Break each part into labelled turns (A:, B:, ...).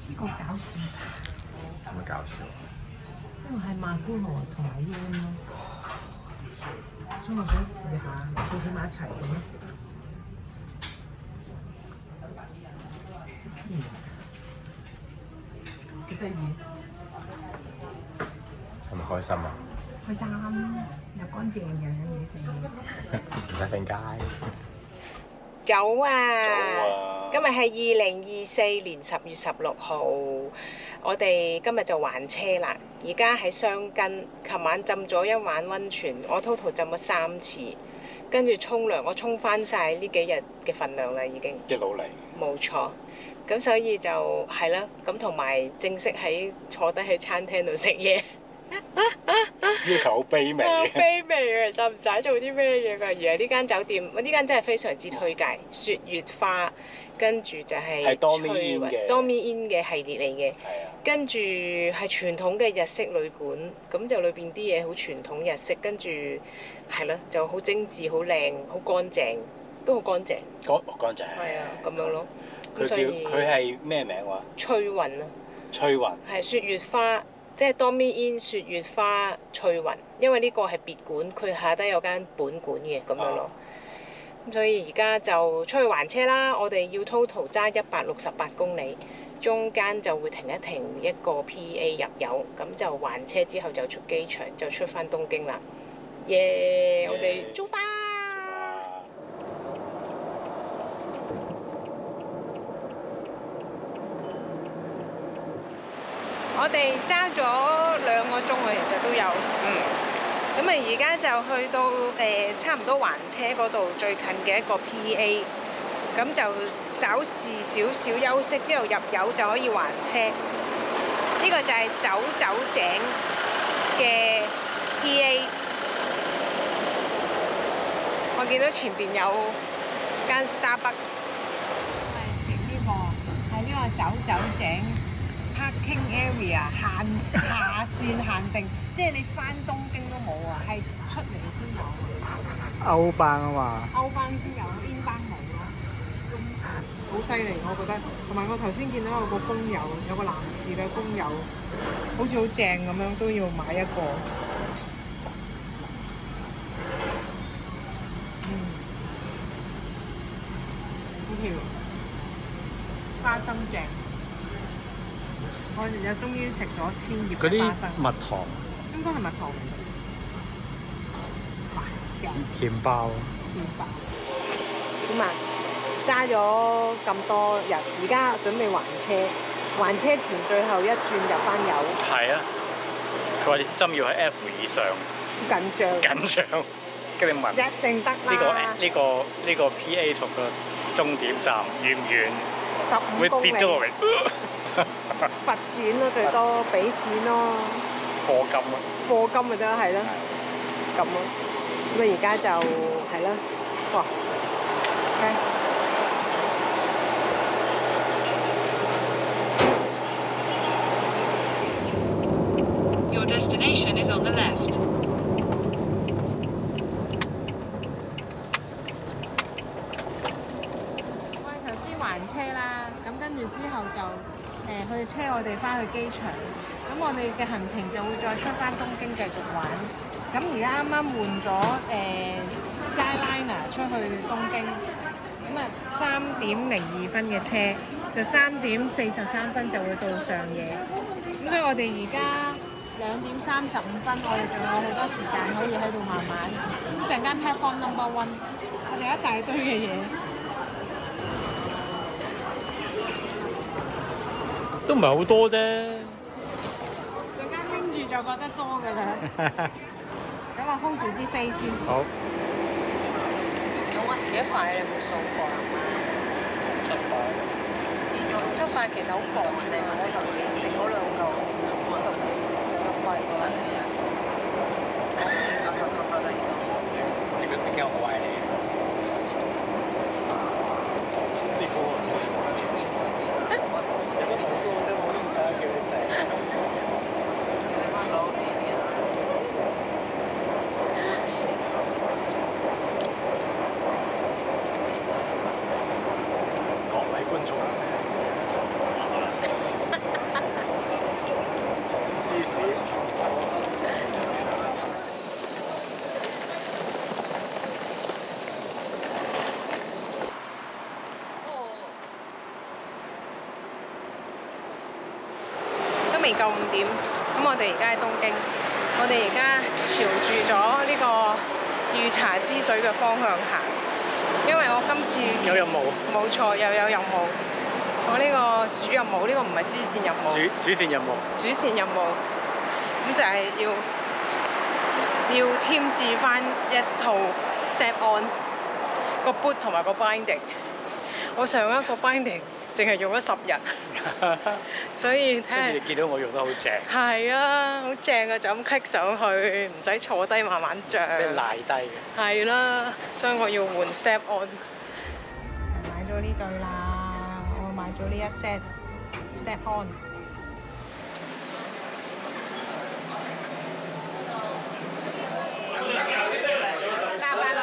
A: 呢個搞笑，
B: 有乜搞笑？
A: 呢個係曼姑羅同埋 yen 咯，所以我想試下佢起埋一齊咁咯。幾得意，
B: 係咪開心啊？
A: 開心又乾淨又有嘢食。
B: 唔使瞓街。
C: 早啊！今日係2024年10月16號，我哋今日就還車啦。而家喺箱根，琴晚浸咗一晚溫泉，我 total 浸咗3次，跟住沖涼，我沖翻晒呢幾日嘅份量啦，已經。
B: 嘅努力。
C: 冇錯，咁所以就係啦，咁同埋正式坐低喺餐廳度食嘢。
B: 要求好卑微嘅。
C: 卑微嘅，就唔使做啲咩嘢㗎。而係呢間酒店，呢間真係非常之推介。雪月花，跟住就係
B: 多咪 in 嘅
C: 多咪 in 嘅系列嚟嘅。
B: 係啊。
C: 跟住係傳統嘅日式旅館，咁就裏邊啲嘢好傳統日式，跟住係咯，就好精緻、好靚、好乾淨，都好乾淨。
B: 乾淨。
C: 係啊，咁樣咯。
B: 佢係咩名話？
C: 翠雲啊。
B: 翠雲。
C: 係雪月花。即係多咪 in 雪月花翠雲，因為呢個係別館，佢下低有間本館嘅咁樣咯。咁所以而家就出去還車啦。我哋要 total 揸168公里，中間就會停一停一個 PA 入油，咁就還車之後就出機場，就出翻東京啦。耶！我哋出發。我哋揸咗2個鐘啊，其實都有。咁啊，而家就去到差唔多還車嗰度最近嘅一個 PA，咁就稍事少少休息之後入油就可以還車。呢個就係酒酒井嘅 PA。我見到前邊有間 Starbucks。
A: 食呢個係呢個酒酒井。Parking area 下線限定，即係你翻東京都冇啊，係出嚟先有。
D: 歐班啊嘛。
A: 歐班先有，in 班冇咯。好犀利，我覺得。同埋我頭先見到有個工友，有個男士嘅工友，好似好正咁樣，都要買一個。呢條花生正。我哋就終於食咗千葉嘅花生。
D: 蜜糖。
A: 應該係蜜糖嚟嘅。哇！正。
D: 甜包。
A: 甜包。
C: 點啊？揸咗咁多日，而家準備還車。還車前最後一轉入翻油。
D: 係啊。佢話啲針要喺 F 以上。
C: 緊張。
D: 緊張。跟住問。
C: 一定得啦。
D: 呢個 PA 同個終點站遠唔遠
C: ？15公里。
D: 會跌咗落嚟。
C: 罰錢咯，最多俾錢咯。
D: 課金咯。
C: 課金咪得係咯。咁咯。咁啊而家就係啦。哇！Your
E: destination is on the left.
A: 我哋頭先還車啦，咁跟住之後就去車我哋翻去機場，咁我哋嘅行程就會再出翻東京繼續玩。咁而家啱啱換咗Skyliner 出去東京，咁啊3:02嘅車，就3:43就會到上野。咁所以我哋而家2:35，我哋仲有好多時間可以喺度慢慢。咁陣間 platform number 1，我哋有一大堆嘅嘢。
D: 都唔係好多啫。
A: 陣間拎住就覺得多㗎啦。咁我 hold 住支飛先。
D: 好。
C: 有啊，幾多塊你有冇數過啊？7塊。7塊其實好薄嚟，我頭先食嗰2嚿，我就有得貴㗎。
D: 你比較壞嚟。
C: 未夠5點，咁我哋而家喺東京，我哋而家朝住咗呢個御茶之水嘅方向行，因為我今次
D: 有任務，
C: 冇錯又有任務，我呢個主任務，呢個唔係支線任務，
D: 主線任務，
C: 主線任務，咁就係要添置翻一套 step on 個 boot 同埋個 binding。我上一個 binding 淨係用咗10日，所以睇下。
D: 跟住你見到我用得好正，
C: 係啊，好正啊！就咁 click 上去，唔使坐低慢慢着。
D: 俾人賴低嘅。
C: 係啦，所以我要換 step on。買咗呢對啦，我買咗呢一 set step on。下班啦！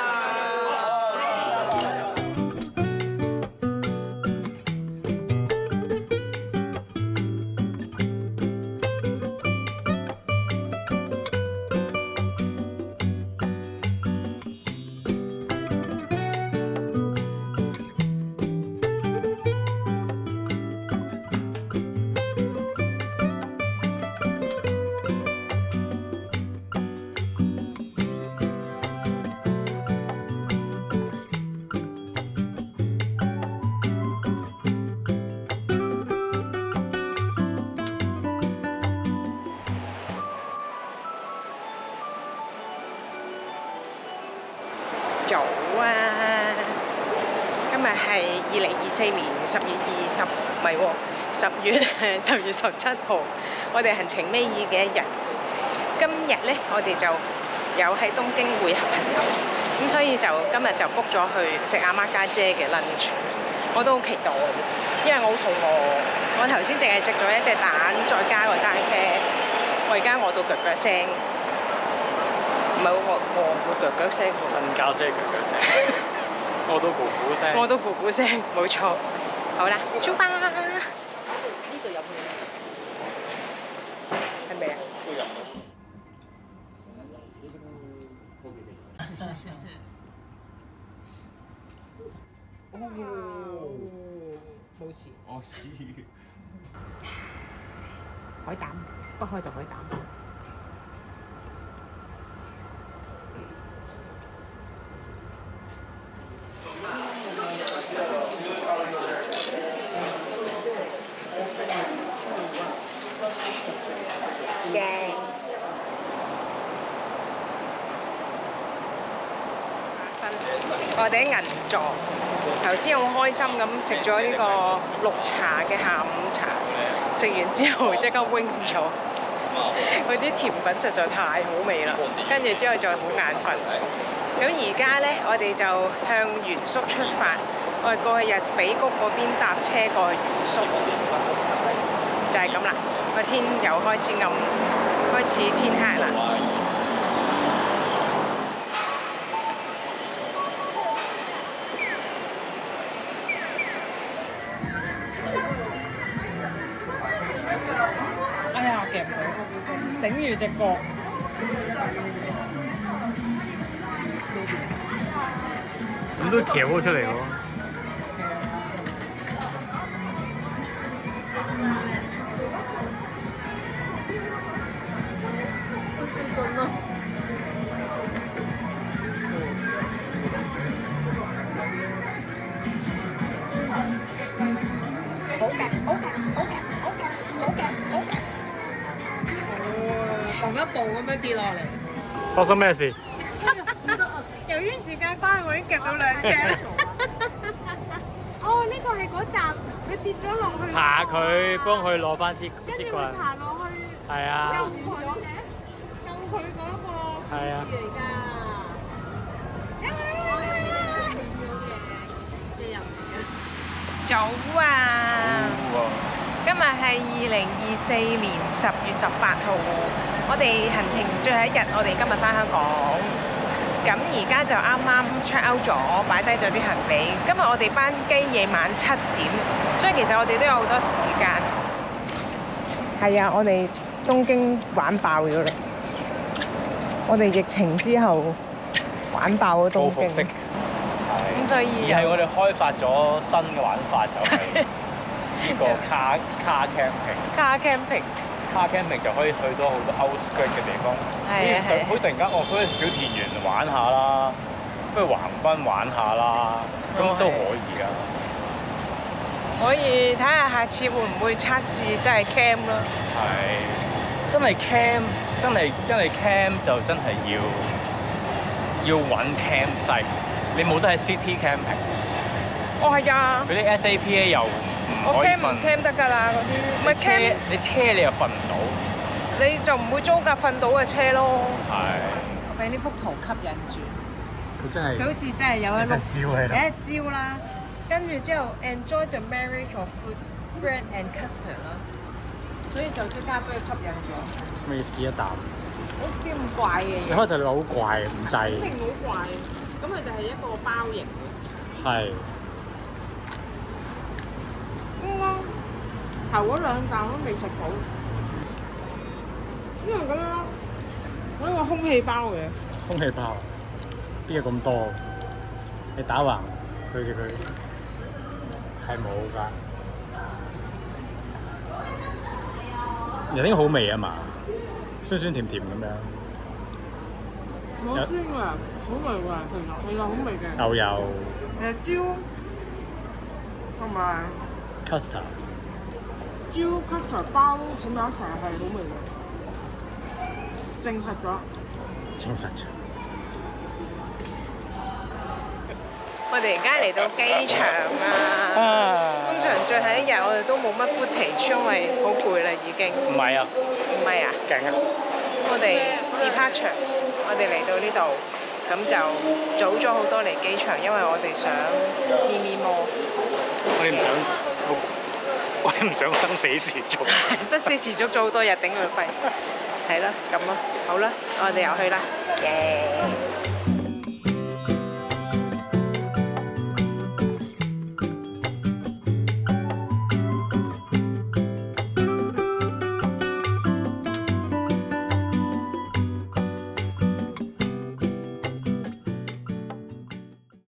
C: 早啊！今日係2024年10月20，唔係喎，10月17號，我哋行程尾二嘅一日。今日咧，我哋就有喺東京會合朋友，咁所以就今日就 book 咗去食阿媽家姐嘅 lunch， 我都好期待，因為我好肚餓。我頭先淨係食咗一隻蛋，再加個齋啡，我而家餓到腳腳聲。唔係我腳腳聲，
D: 瞓覺聲，腳腳聲，我都咕咕聲，
C: 我都咕咕聲，冇錯。好啦，出發！呢度入去係咪啊？
B: 都入。
C: 冇事。
B: 我知。
C: 海膽，北海道海膽。我哋喺銀座，頭先好開心咁食咗呢個綠茶嘅下午茶，食完之後即刻 wing 咗，佢啲甜品實在太好味啦，跟住之後就好眼瞓。咁而家呢，我哋就向原宿出發，我哋過去日比谷嗰邊搭車過去原宿，就係咁啦。個天又開始暗，開始天黑啦。哎呀，夾唔到，頂住隻角。
D: 咁都夾咗出嚟喎。
C: 同一步咁樣跌落嚟。
D: 發生咩事？
C: 由於時間關係，我已經夾到2隻。哦，呢個係嗰集，佢跌咗落去。
D: 爬佢，幫佢攞翻支
C: 跟住
D: 棍。
C: 佢爬落去。
D: 係啊。
C: 救佢嗰個故事嚟㗎。早啊！今日係2024年10月18號，我哋行程最後一日，我哋今日返香港。咁而家就啱啱 check out 咗，擺低咗啲行李。今日我哋班機夜晚7點，所以其實我哋都有好多時間。係啊，我哋東京玩爆咗啦！我哋疫情之後玩爆咗東京。咁所以
B: 而係我哋開發咗新嘅玩法，就係呢個卡 camping。
C: 卡 camping
D: car camping 就可以去到好多 outskirt 嘅地方。
C: 係啊係啊
D: 好似突然間去小田園玩下啦，不如橫濱玩下啦，咁都可以㗎。
C: 可以睇下下次會唔會測試真係 camp 咯。
D: 係，真係 camp，真係 camp 就真係要揾 camp site，你冇得喺 city camping。
C: 哦係啊，
D: 嗰啲 SAPA 又唔
C: 我
D: 可以
C: camp 唔
D: 瞓，
C: camp 得㗎啦嗰啲，唔係 camp
D: 你車你又瞓唔到。
C: 你就唔會租架瞓到嘅車咯。
D: 係，
A: 我俾呢幅圖吸引住，
B: 佢真係
A: 佢好似真係有一碌
B: 招喺度。
A: 有一招啦，跟住之後 enjoy the marriage of fruit, bread and custard 啦，所以就即刻俾佢吸引咗。
B: 咩試一啖？
A: 好啲咁怪嘅嘢，
B: 你開頭你好怪唔制。
A: 肯定好怪。咁佢就係一個包型嘅。
B: 係。
A: 頭嗰兩啖都未食到，因為咁樣我呢個空氣包嘅。
B: 空氣包，邊有咁多？你打橫對住佢係冇㗎。人應該好味啊嘛，酸酸甜甜咁樣。
A: 冇酸㗎，好味㗎，其實好味嘅。
B: 牛油
A: 椒同埋
B: custard。
A: 椒 custard 包咁樣一齊係好味嘅，證實咗。
B: 證實咗。
C: 我哋而家嚟到機場啦。通常最後一日我哋都冇乜 footage，因為好攰啦已經。
D: 唔係啊，
C: 唔係啊，
D: 勁啊！
C: 我哋 departure，我哋嚟到呢度，咁就早咗好多嚟機場，因為我哋想咪咪摸。
D: 我哋唔想生死時速。
C: 生死持續咗好多日頂佢肺。係咯，咁咯，好啦，我哋又去啦，耶！